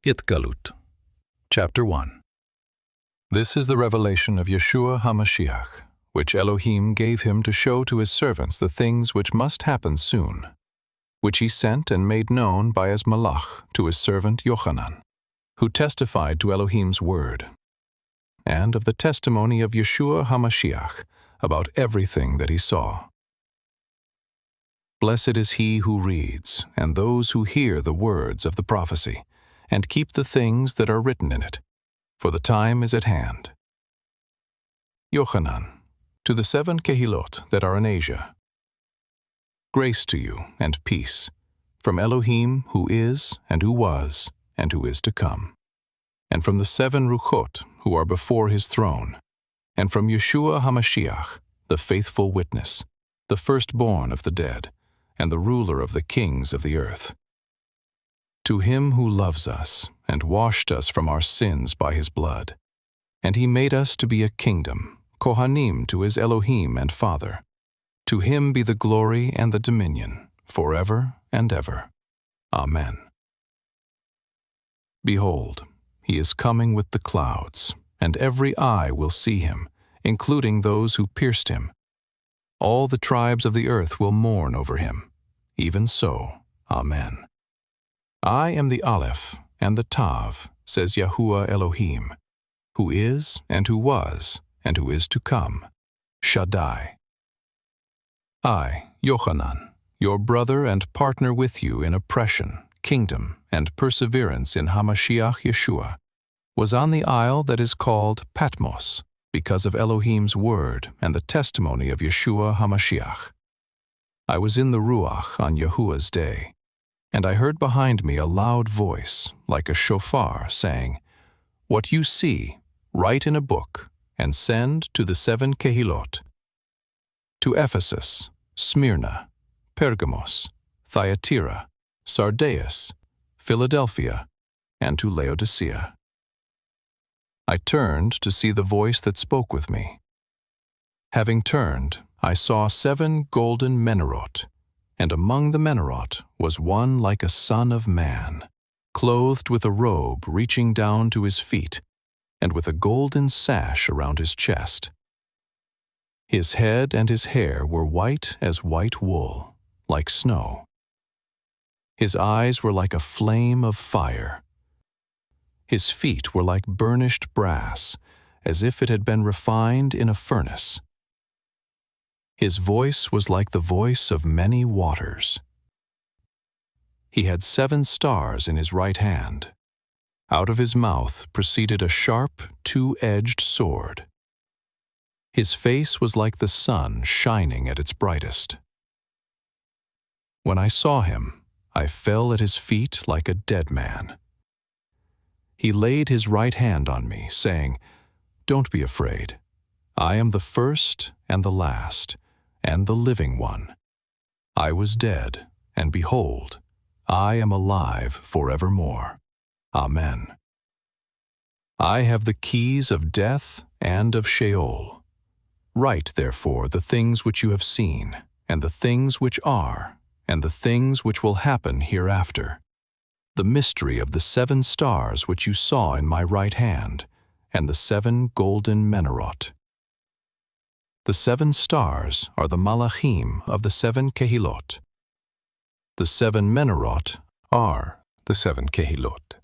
Itgalut. Chapter 1. This is the revelation of Yeshua HaMashiach, which Elohim gave him to show to his servants the things which must happen soon, which he sent and made known by his malach to his servant Yochanan, who testified to Elohim's word, and of the testimony of Yeshua HaMashiach about everything that he saw. Blessed is he who reads, and those who hear the words of the prophecy, and keep the things that are written in it, for the time is at hand. Yochanan, to the 7 kehilot that are in Asia. Grace to you and peace, from Elohim who is, and who was, and who is to come, and from the 7 ruchot who are before his throne, and from Yeshua HaMashiach, the faithful witness, the firstborn of the dead, and the ruler of the kings of the earth. To him who loves us, and washed us from our sins by his blood, and he made us to be a kingdom, Kohanim to his Elohim and Father. To him be the glory and the dominion, forever and ever. Amen. Behold, he is coming with the clouds, and every eye will see him, including those who pierced him. All the tribes of the earth will mourn over him. Even so, Amen. I am the Aleph and the Tav, says Yahuwah Elohim, who is, and who was, and who is to come, Shaddai. I, Yochanan, your brother and partner with you in oppression, kingdom, and perseverance in Hamashiach Yeshua, was on the isle that is called Patmos, because of Elohim's word and the testimony of Yeshua HaMashiach. I was in the Ruach on Yahuwah's day, and I heard behind me a loud voice, like a shofar, saying, What you see, write in a book, and send to the 7 kehilot, to Ephesus, Smyrna, Pergamos, Thyatira, Sardeus, Philadelphia, and to Laodicea. I turned to see the voice that spoke with me. Having turned, I saw 7 golden Menorot, and among the Menorot was one like a son of man, clothed with a robe reaching down to his feet, and with a golden sash around his chest. His head and his hair were white as white wool, like snow. His eyes were like a flame of fire. His feet were like burnished brass, as if it had been refined in a furnace. His voice was like the voice of many waters. He had 7 stars in his right hand. Out of his mouth proceeded a sharp, 2-edged sword. His face was like the sun shining at its brightest. When I saw him, I fell at his feet like a dead man. He laid his right hand on me, saying, Don't be afraid. I am the first and the last, and the living one. I was dead, and behold, I am alive forevermore. Amen. I have the keys of death and of Sheol. Write, therefore, the things which you have seen, and the things which are, and the things which will happen hereafter. The mystery of the 7 stars which you saw in my right hand, and the 7 golden Menorot. The 7 stars are the malachim of the 7 kehilot. The 7 Menorot are the 7 kehilot.